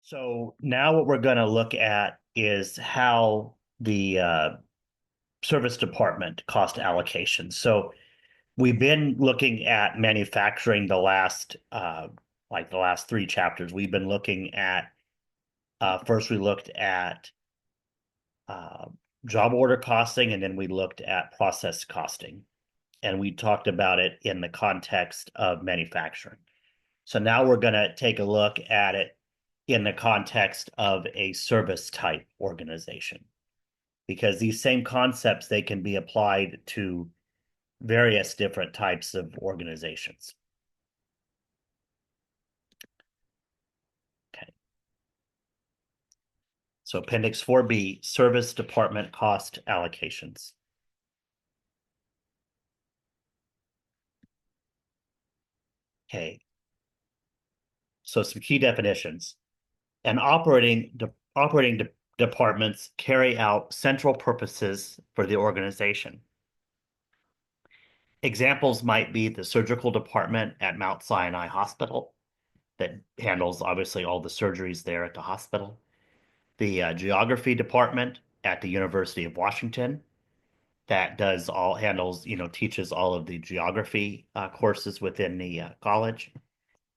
So now what we're going to look at is how the service department cost allocation. So we've been looking at manufacturing like the last three chapters. We've been looking at first we looked at uh, job order costing, and then we looked at process costing, and we talked about it in the context of manufacturing. So now we're going to take a look at it in the context of a service type organization, because these same concepts, they can be applied to various different types of organizations. Okay. So Appendix 4B, Service Department Cost Allocations. Okay. So some key definitions. And operating departments carry out central purposes for the organization. Examples might be the surgical department at Mount Sinai Hospital that handles obviously all the surgeries there at the hospital. The geography department at the University of Washington that does all handles, teaches all of the geography courses within the college,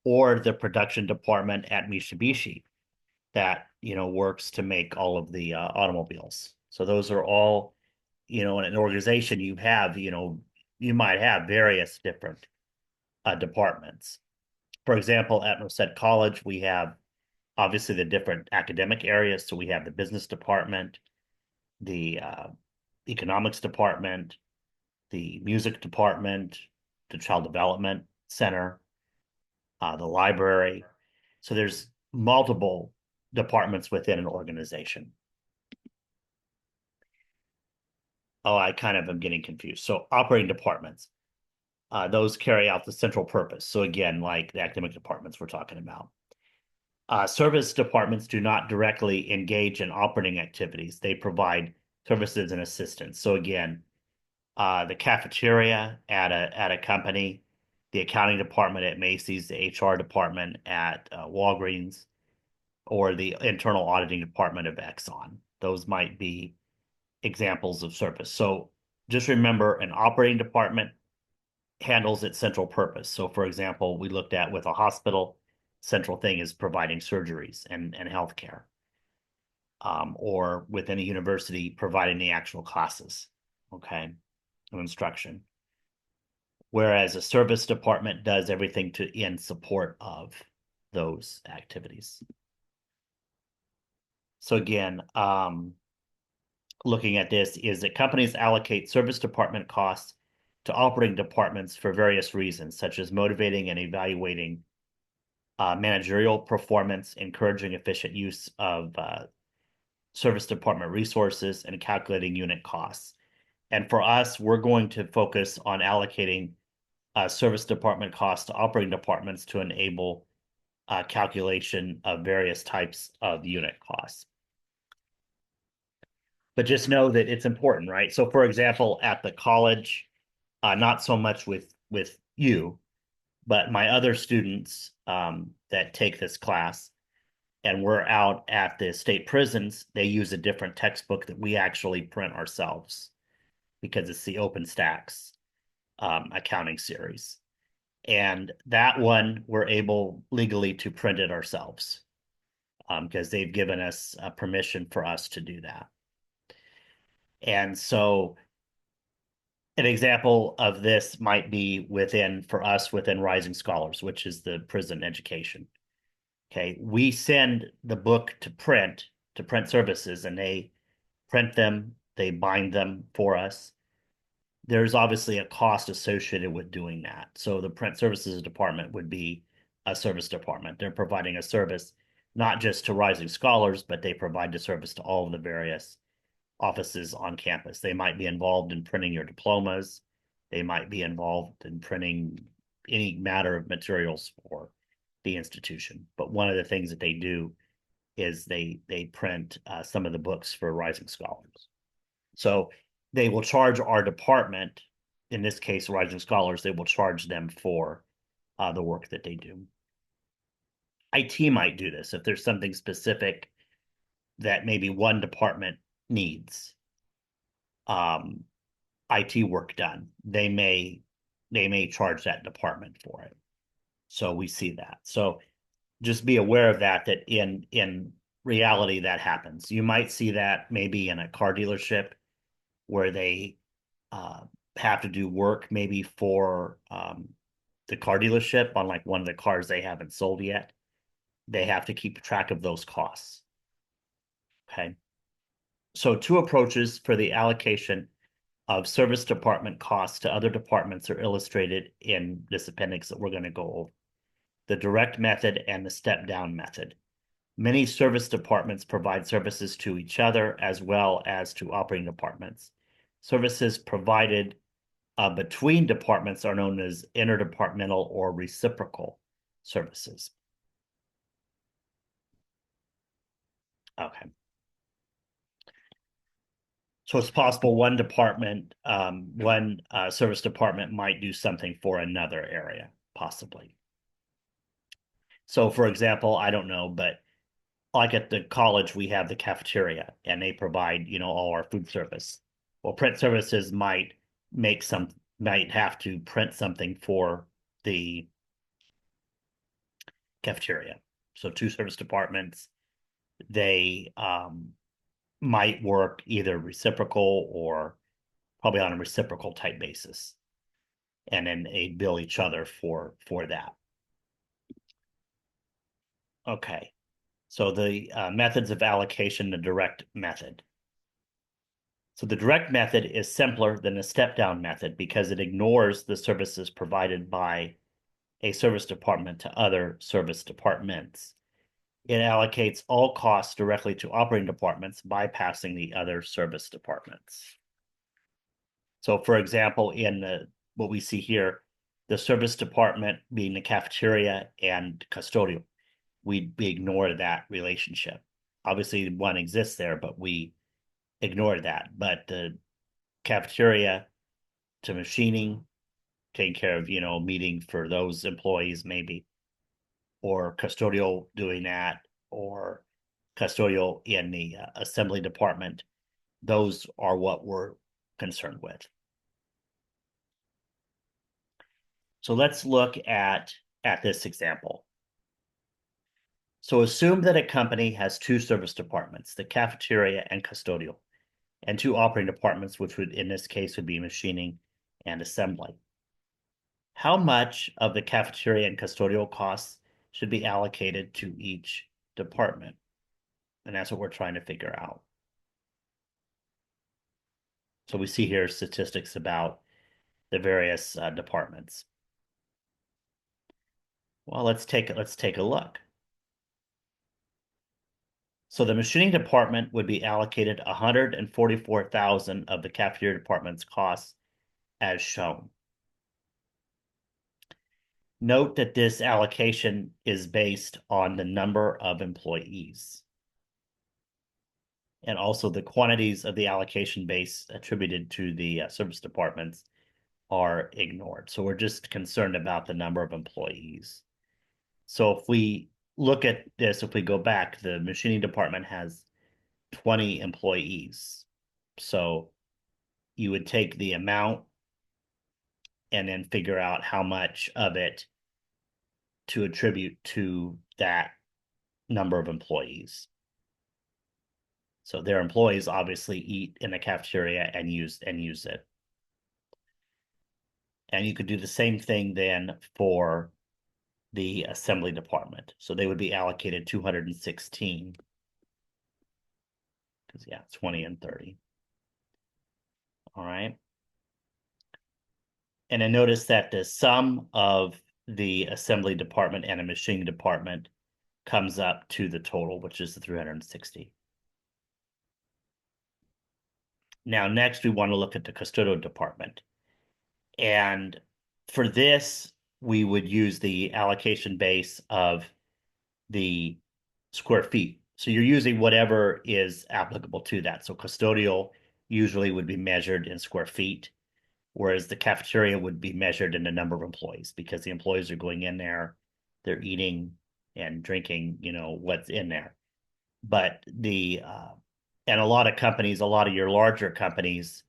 or the production department at Mitsubishi that, works to make all of the automobiles. So those are all, in an organization you might have various different departments. For example, at Merced College, we have obviously the different academic areas. So we have the business department, the economics department, the music department, the child development center, the library. So there's multiple departments within an organization. Oh, I kind of am getting confused. So operating departments, those carry out the central purpose. So again, like the academic departments we're talking about. Service departments do not directly engage in operating activities. They provide services and assistance. So again, the cafeteria at a company, the accounting department at Macy's, the HR department at Walgreens, or the internal auditing department of Exxon. Those might be examples of service. So just remember, an operating department handles its central purpose. So for example, we looked at with a hospital, central thing is providing surgeries and healthcare. Or within a university, providing the actual classes, okay, of instruction. Whereas a service department does everything in support of those activities. So again, looking at this is that companies allocate service department costs to operating departments for various reasons, such as motivating and evaluating managerial performance, encouraging efficient use of service department resources, and calculating unit costs. And for us, we're going to focus on allocating service department costs to operating departments to enable calculation of various types of unit costs. But just know that it's important, right? So for example, at the college, not so much with you, but my other students that take this class, and we're out at the state prisons, they use a different textbook that we actually print ourselves because it's the OpenStax accounting series. And that one, we're able legally to print it ourselves because they've given us permission for us to do that. And so an example of this might be for us within Rising Scholars, which is the prison education. Okay, we send the book to print services, and they print them, they bind them for us. There's obviously a cost associated with doing that. So the print services department would be a service department. They're providing a service not just to Rising Scholars, but they provide the service to all of the various offices on campus. They might be involved in printing your diplomas. They might be involved in printing any matter of materials for the institution. But one of the things that they do is they print some of the books for Rising Scholars. So they will charge our department, in this case, Rising Scholars, they will charge them for the work that they do. IT might do this if there's something specific that maybe one department needs IT work done. They may charge that department for it. So we see that. So just be aware of that, that in reality that happens. You might see that maybe in a car dealership where they uh, have to do work maybe for the car dealership on like one of the cars they haven't sold yet. They have to keep track of those costs. Okay. So two approaches for the allocation of service department costs to other departments are illustrated in this appendix that we're going to go over: the direct method and the step down method. Many service departments provide services to each other as well as to operating departments. Services provided between departments are known as interdepartmental or reciprocal services. Okay. So it's possible one department, one service department might do something for another area, possibly. So, for example, I don't know, but like at the college, we have the cafeteria and they provide, all our food service. Well, print services might have to print something for the cafeteria. So two service departments, they might work either reciprocal or probably on a reciprocal type basis. And then they bill each other for that. Okay. So the methods of allocation, the direct method. So the direct method is simpler than the step-down method because it ignores the services provided by a service department to other service departments. It allocates all costs directly to operating departments, bypassing the other service departments. So, for example, in what we see here, the service department being the cafeteria and custodial, we ignore that relationship. Obviously, one exists there, but we ignore that. But the cafeteria to machining, taking care of, meeting for those employees maybe, or custodial doing that, or custodial in the assembly department. Those are what we're concerned with. So let's look at this example. So assume that a company has two service departments, the cafeteria and custodial, and two operating departments, which would in this case would be machining and assembly. How much of the cafeteria and custodial costs should be allocated to each department? And that's what we're trying to figure out. So we see here statistics about the various departments. Well, let's take a look. So the machining department would be allocated 144,000 of the cafeteria department's costs as shown. Note that this allocation is based on the number of employees. And also the quantities of the allocation base attributed to the service departments are ignored. So we're just concerned about the number of employees. So if we look at this, if we go back, the machining department has 20 employees. So you would take the amount and then figure out how much of it to attribute to that number of employees. So their employees obviously eat in the cafeteria and use it. And you could do the same thing then for the assembly department. So they would be allocated 216. Because yeah, 20 and 30. All right. And I notice that the sum of the assembly department and a machining department comes up to the total, which is the 360. Now, next, we want to look at the custodial department. And for this, we would use the allocation base of the square feet. So you're using whatever is applicable to that. So custodial usually would be measured in square feet, whereas the cafeteria would be measured in the number of employees because the employees are going in there, they're eating, and drinking, what's in there. But and a lot of companies, a lot of your larger companies,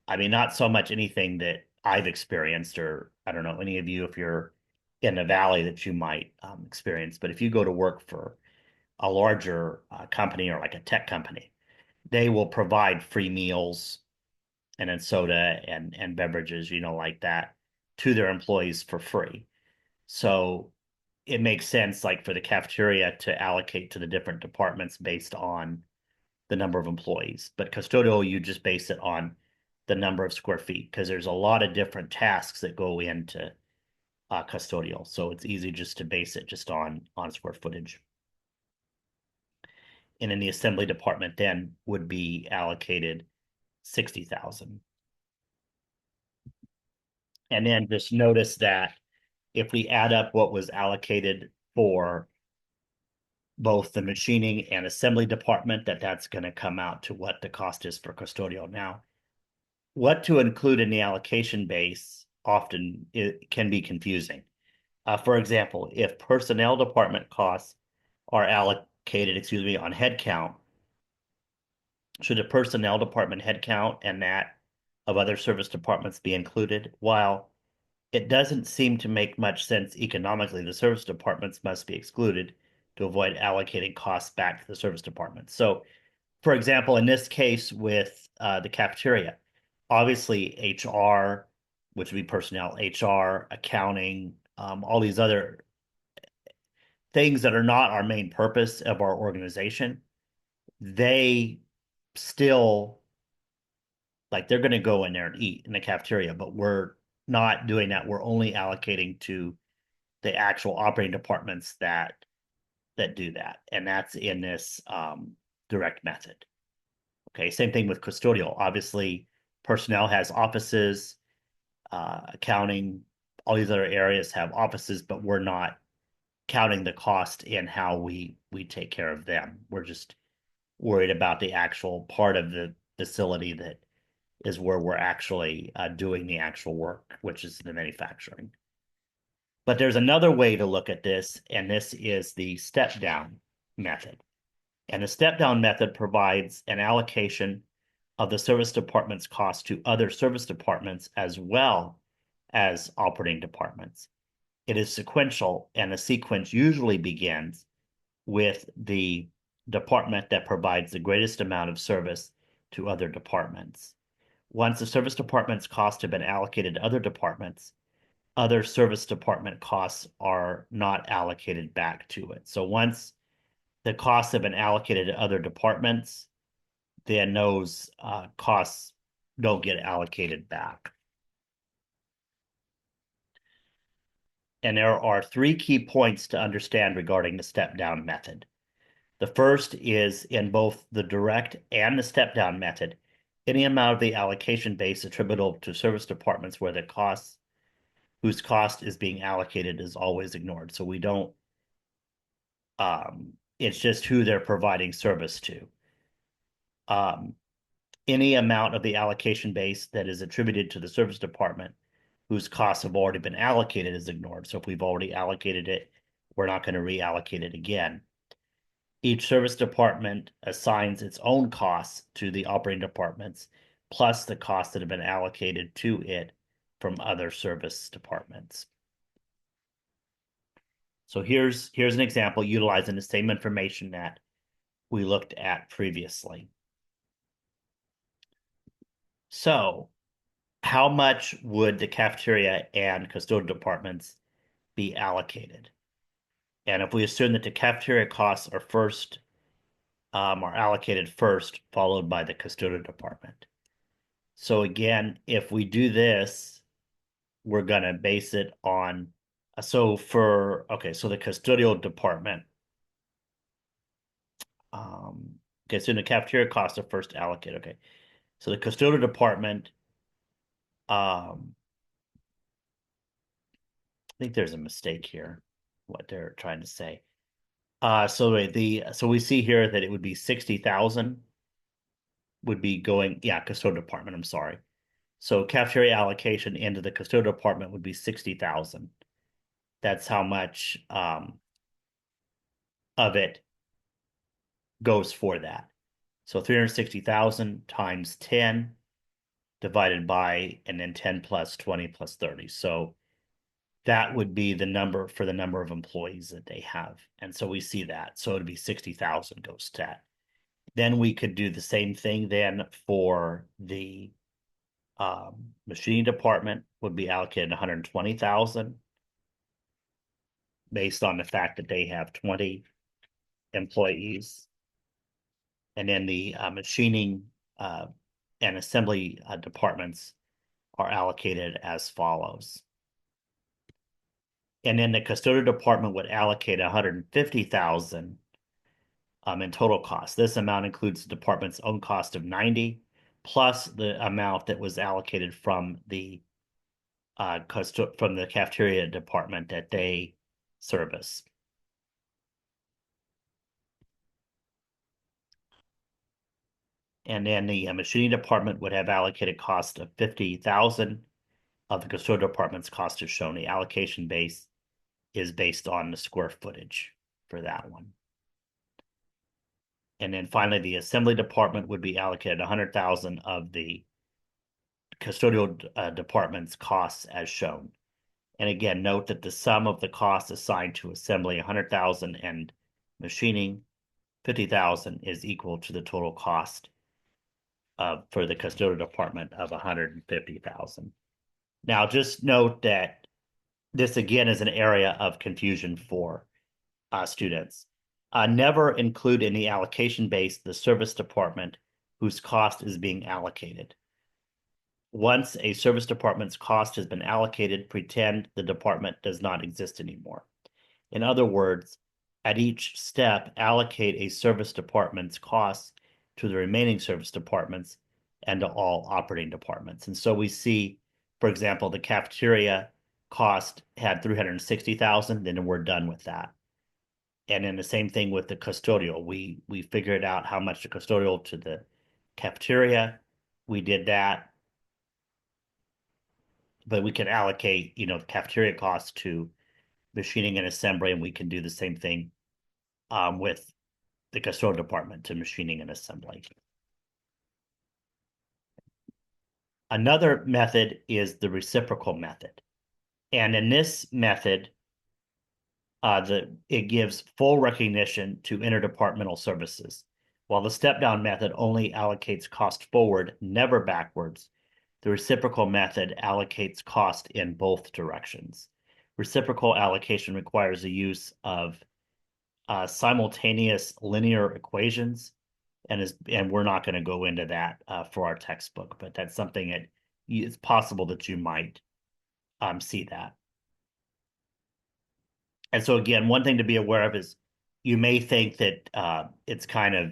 I mean, not so much anything that I've experienced, or I don't know, any of you, if you're in the valley that you might experience, but if you go to work for a larger company or like a tech company, they will provide free meals and then soda and beverages, like that to their employees for free. So it makes sense, like for the cafeteria, to allocate to the different departments based on the number of employees. But custodial, you just base it on the number of square feet because there's a lot of different tasks that go into custodial. So it's easy just to base it just on square footage. And in the assembly department then would be allocated 60,000. And then just notice that if we add up what was allocated for both the machining and assembly department, that's going to come out to what the cost is for custodial. Now, what to include in the allocation base often it can be confusing. For example, if personnel department costs are allocated, on headcount, should the personnel department headcount and that of other service departments be included? While it doesn't seem to make much sense economically, the service departments must be excluded to avoid allocating costs back to the service department. So, for example, in this case with the cafeteria, obviously HR, which would be personnel, HR, accounting, all these other things that are not our main purpose of our organization, they still, like, they're going to go in there and eat in the cafeteria, but we're not doing that. We're only allocating to the actual operating departments that do that, and that's in this direct method. Okay, same thing with custodial. Obviously, personnel has offices, accounting, all these other areas have offices, but we're not counting the cost in how we take care of them. We're just worried about the actual part of the facility that is where we're actually doing the actual work, which is the manufacturing. But there's another way to look at this, and this is the step down method. And the step down method provides an allocation of the service department's cost to other service departments as well as operating departments. It is sequential, and the sequence usually begins with the department that provides the greatest amount of service to other departments. Once the service department's costs have been allocated to other departments, other service department costs are not allocated back to it. So once the costs have been allocated to other departments, then those costs don't get allocated back. And there are three key points to understand regarding the step-down method. The first is in both the direct and the step-down method, any amount of the allocation base attributable to service departments where the costs, whose cost is being allocated, is always ignored. So we don't, it's just who they're providing service to. Any amount of the allocation base that is attributed to the service department whose costs have already been allocated is ignored. So if we've already allocated it, we're not going to reallocate it again. Each service department assigns its own costs to the operating departments, plus the costs that have been allocated to it from other service departments. So here's an example utilizing the same information that we looked at previously. So how much would the cafeteria and custodial departments be allocated? And if we assume that the cafeteria costs are allocated first, followed by the custodial department. So again, if we do this, we're gonna base it on, so the custodial department, okay, so the cafeteria costs are first allocated, okay. So the custodial department, I think there's a mistake here, what they're trying to say. So we see here that it would be 60,000 would be going, yeah, custodial department, I'm sorry. So cafeteria allocation into the custodial department would be 60,000. That's how much of it goes for that. So 360,000 times 10 divided by, and then 10 plus 20 plus 30. So that would be the number for the number of employees that they have. And so we see that. So it'd be 60,000 goes to that. Then we could do the same thing then for the machining department would be allocated 120,000 based on the fact that they have 20 employees. And then the machining and assembly departments are allocated as follows. And then the custodial department would allocate 150,000 in total cost. This amount includes the department's own cost of 90 plus the amount that was allocated from the cafeteria department that they service. And then the machining department would have allocated cost of 50,000 of the custodial department's cost is shown. The allocation base is based on the square footage for that one. And then finally, the assembly department would be allocated 100,000 of the custodial department's costs as shown. And again, note that the sum of the costs assigned to assembly 100,000 and machining 50,000 is equal to the total cost for the custodial department of 150,000. Now, just note that this again is an area of confusion for students. Never include in the allocation base the service department whose cost is being allocated. Once a service department's cost has been allocated, pretend the department does not exist anymore. In other words, at each step, allocate a service department's costs to the remaining service departments and to all operating departments. And so we see, for example, the cafeteria cost had 360,000, then we're done with that. And then the same thing with the custodial. We figured out how much the custodial to the cafeteria. We did that, but we can allocate, the cafeteria costs to machining and assembly, and we can do the same thing with the custodial department to machining and assembly. Another method is the reciprocal method. And in this method, it gives full recognition to interdepartmental services. While the step-down method only allocates cost forward, never backwards, the reciprocal method allocates cost in both directions. Reciprocal allocation requires the use of simultaneous linear equations, and we're not going to go into that for our textbook, but that's something that it's possible that you might see that. And so again, one thing to be aware of is you may think that it's kind of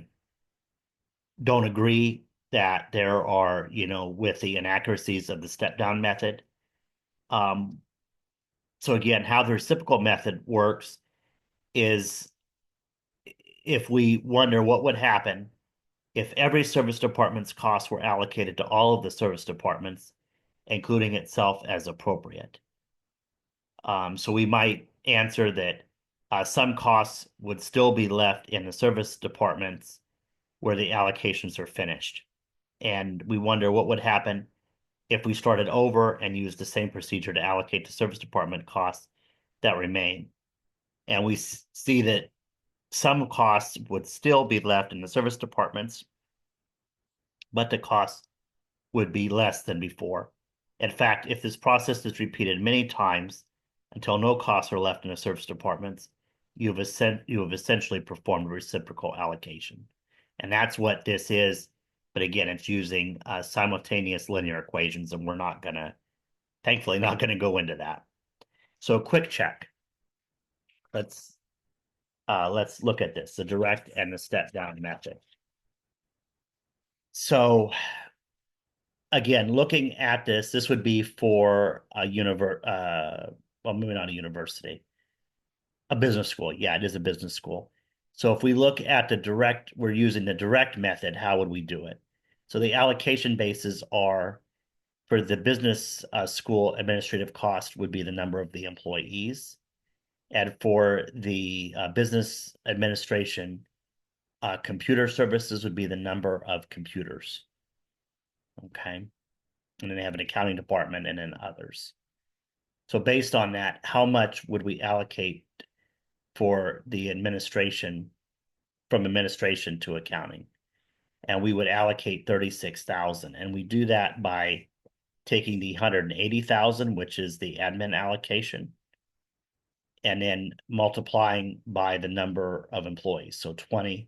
don't agree that there are, with the inaccuracies of the step-down method. So again, how the reciprocal method works is if we wonder what would happen if every service department's costs were allocated to all of the service departments, including itself as appropriate. So we might answer that some costs would still be left in the service departments where the allocations are finished. And we wonder what would happen if we started over and used the same procedure to allocate the service department costs that remain. And we see that some costs would still be left in the service departments, but the costs would be less than before. In fact, if this process is repeated many times until no costs are left in the service departments, you have essentially performed reciprocal allocation. And that's what this is. But again, it's using simultaneous linear equations, and we're thankfully not going to go into that. So quick check. Let's look at this, the direct and the step down method. So again, looking at this would be for a well, maybe not a university, a business school. Yeah, it is a business school. So if we look at we're using the direct method, how would we do it? So the allocation bases are for the business school administrative cost would be the number of the employees. And for the business administration, computer services would be the number of computers. Okay. And then they have an accounting department and then others. So based on that, how much would we allocate for the administration, from administration to accounting? And we would allocate 36,000. And we do that by taking the 180,000, which is the admin allocation, and then multiplying by the number of employees. So 20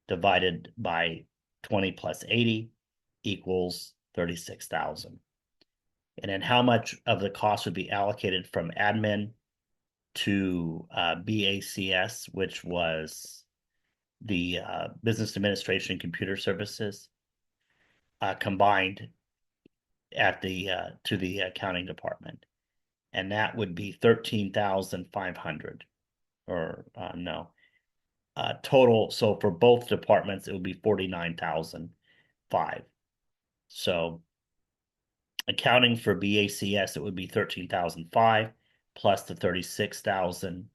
divided by 20 plus 80 equals 36,000. And then how much of the cost would be allocated from admin to BACS, which was the business administration computer services, combined at the to the accounting department, and that would be 13,500, or no, total. So for both departments, it would be 49,005. So accounting for BACS, it would be 13,005 plus the 36,000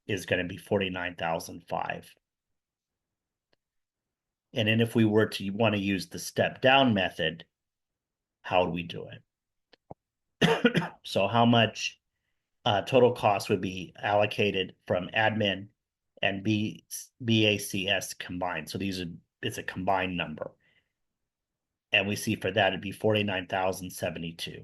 is going to be 49,005. And then if we were to want to use the step down method, how would we do it? So how much total cost would be allocated from admin and BACS combined? So it's a combined number. And we see for that it'd be 49,072.